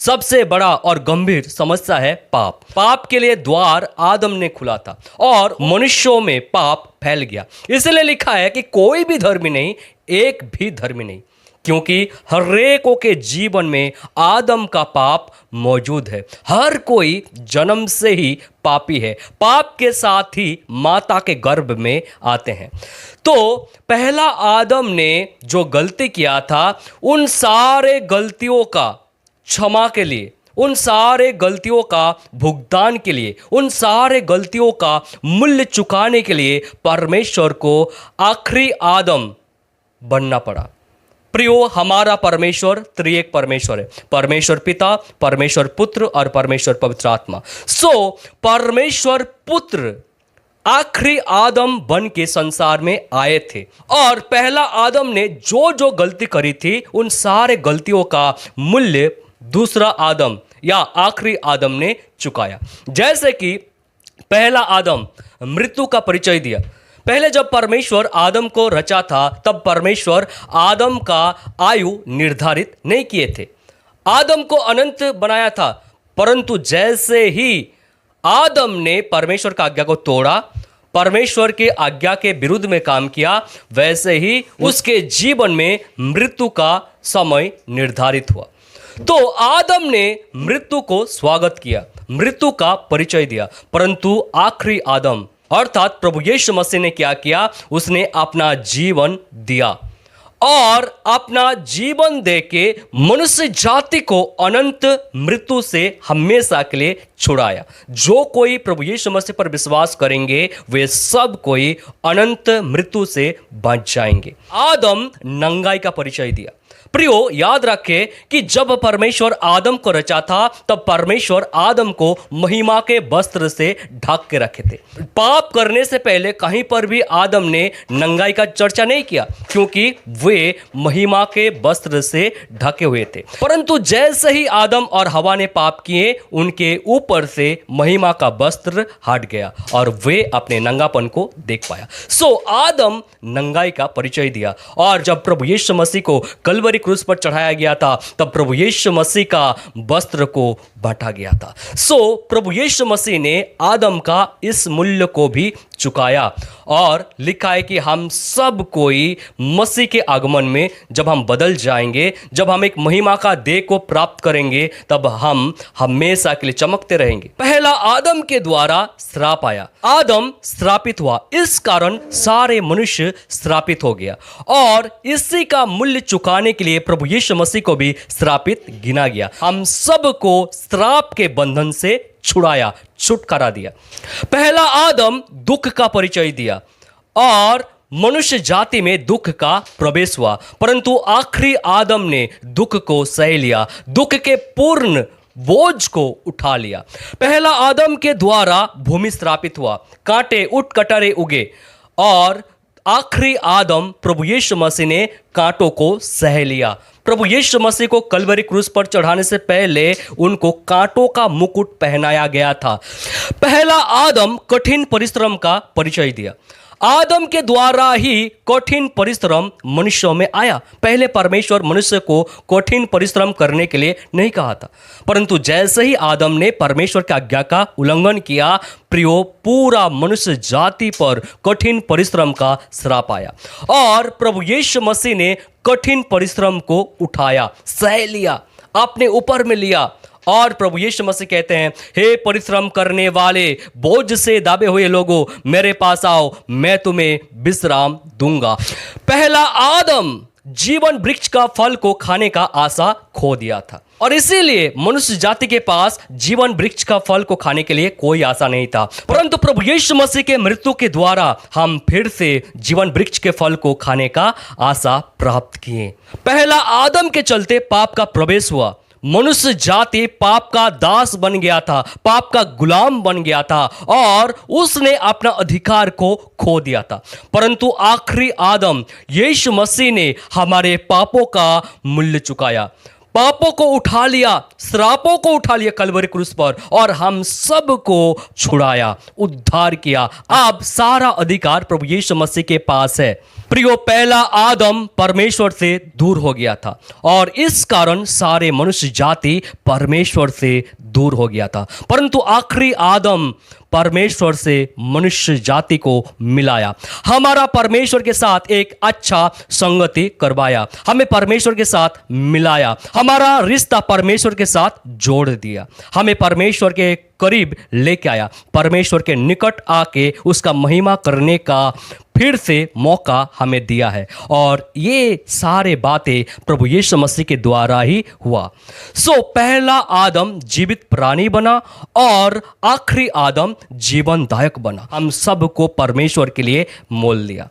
सबसे बड़ा और गंभीर समस्या है पाप। पाप के लिए द्वार आदम ने खुला था और मनुष्यों में पाप फैल गया। इसलिए लिखा है कि कोई भी धर्मी नहीं, एक भी धर्मी नहीं, क्योंकि हरेकों के जीवन में आदम का पाप मौजूद है। हर कोई जन्म से ही पापी है, पाप के साथ ही माता के गर्भ में आते हैं। तो पहला आदम ने जो गलती किया था, उन सारे गलतियों का क्षमा के लिए, उन सारे गलतियों का भुगतान के लिए, उन सारे गलतियों का मूल्य चुकाने के लिए परमेश्वर को आखिरी आदम बनना पड़ा। प्रियो, हमारा परमेश्वर त्रिएक परमेश्वर है, परमेश्वर पिता, परमेश्वर पुत्र और परमेश्वर पवित्र आत्मा। सो परमेश्वर पुत्र आखिरी आदम बन के संसार में आए थे और पहला आदम ने जो जो गलती करी थी, उन सारे गलतियों का मूल्य दूसरा आदम या आखिरी आदम ने चुकाया। जैसे कि पहला आदम मृत्यु का परिचय दिया। पहले जब परमेश्वर आदम को रचा था, तब परमेश्वर आदम का आयु निर्धारित नहीं किए थे। आदम को अनंत बनाया था, परंतु जैसे ही आदम ने परमेश्वर का आज्ञा को तोड़ा, परमेश्वर के आज्ञा के विरुद्ध में काम किया, वैसे ही उसके जीवन में मृत्यु का समय निर्धारित हुआ। तो आदम ने मृत्यु को स्वागत किया, मृत्यु का परिचय दिया, परंतु आखिरी आदम अर्थात प्रभु यीशु मसीह ने क्या किया? उसने अपना जीवन दिया और अपना जीवन देके मनुष्य जाति को अनंत मृत्यु से हमेशा के लिए छुड़ाया। जो कोई प्रभु यीशु मसीह पर विश्वास करेंगे, वे सब कोई अनंत मृत्यु से बच जाएंगे। आदम नंगाई का परिचय दिया। प्रियो, याद रखें कि जब परमेश्वर आदम को रचा था, तब परमेश्वर आदम को महिमा के वस्त्र से ढक के रखे थे। पाप करने से पहले कहीं पर भी आदम ने नंगाई का चर्चा नहीं किया, क्योंकि वे महिमा के वस्त्र से ढके हुए थे। परंतु जैसे ही आदम और हवा ने पाप किए, उनके ऊपर से महिमा का वस्त्र हट गया और वे अपने नंगापन को देख पाया। सो आदम नंगाई का परिचय दिया और जब प्रभु यीशु मसीह को कलवरी क्रूस पर चढ़ाया गया था, तब प्रभु यीशु मसीह का वस्त्र को बांटा गया था। सो प्रभु यीशु मसीह ने आदम का इस मूल्य को भी चुकाया और लिखा है कि हम सब कोई मसीह के आगमन में जब हम बदल जाएंगे, जब हम एक महिमा का देह को प्राप्त करेंगे, तब हम हमेशा के लिए चमकते रहेंगे। पहला आदम के द्वारा श्राप आया, आदम श्रापित हुआ, इस कारण सारे मनुष्य श्रापित हो गया और इसी का मूल्य चुकाने के लिए प्रभु यीशु मसीह को भी श्रापित गिना गया। हम सब को श्राप के बंधन से छुड़ाया, छुटकारा दिया। पहला आदम दुख का परिचय दिया और मनुष्य जाति में दुख का प्रवेश हुआ, परंतु आखिरी आदम ने दुख को सह लिया, दुख के पूर्ण बोझ को उठा लिया। पहला आदम के द्वारा भूमि श्रापित हुआ, कांटे उठ कटारे उगे और आखिरी आदम प्रभु यीशु मसीह ने कांटों को सह लिया। प्रभु यीशु मसीह को कलवरी क्रूस पर चढ़ाने से पहले उनको कांटों का मुकुट पहनाया गया था। पहला आदम कठिन परिश्रम का परिचय दिया। आदम के द्वारा ही कठिन परिश्रम मनुष्यों में आया। पहले परमेश्वर मनुष्य को कठिन परिश्रम करने के लिए नहीं कहा था, परंतु जैसे ही आदम ने परमेश्वर की आज्ञा का उल्लंघन किया, प्रियो, पूरा मनुष्य जाति पर कठिन परिश्रम का श्राप आया और प्रभु यीशु मसीह ने कठिन परिश्रम को उठाया, सह लिया, अपने ऊपर में लिया और प्रभु यीशु मसीह कहते हैं, हे परिश्रम करने वाले, बोझ से दाबे हुए लोगों, मेरे पास आओ, मैं तुम्हें विश्राम दूंगा। पहला आदम जीवन वृक्ष का फल को खाने का आशा खो दिया था और इसीलिए मनुष्य जाति के पास जीवन वृक्ष का फल को खाने के लिए कोई आशा नहीं था, परंतु प्रभु यीशु मसीह के मृत्यु के द्वारा हम फिर से जीवन वृक्ष के फल को खाने का आशा प्राप्त किए। पहला आदम के चलते पाप का प्रवेश हुआ, मनुष्य जाति पाप का दास बन गया था, पाप का गुलाम बन गया था और उसने अपना अधिकार को खो दिया था, परंतु आखिरी आदम यीशु मसीह ने हमारे पापों का मूल्य चुकाया, पापों को उठा लिया, श्रापों को उठा लिया कलवरी क्रूस पर और हम सब को छुड़ाया, उद्धार किया। अब सारा अधिकार प्रभु यीशु मसीह के पास है। प्रियो, पहला आदम परमेश्वर से दूर हो गया था और इस कारण सारे मनुष्य जाति परमेश्वर से दूर हो गया था। परंतु आखिरी आदम परमेश्वर से मनुष्य जाति को मिलाया, हमारा परमेश्वर के साथ एक अच्छा संगति करवाया, हमें परमेश्वर के साथ मिलाया, हमारा रिश्ता परमेश्वर के साथ जोड़ दिया, हमें परमेश्वर के करीब लेके आया, परमेश्वर के निकट आके उसका महिमा करने का फिर से मौका हमें दिया है। और ये सारे बातें प्रभु यीशु मसीह के द्वारा ही हुआ। पहला आदम जीवित प्राणी बना और आखिरी आदम जीवनदायक बना। हम सबको परमेश्वर के लिए मोल लिया।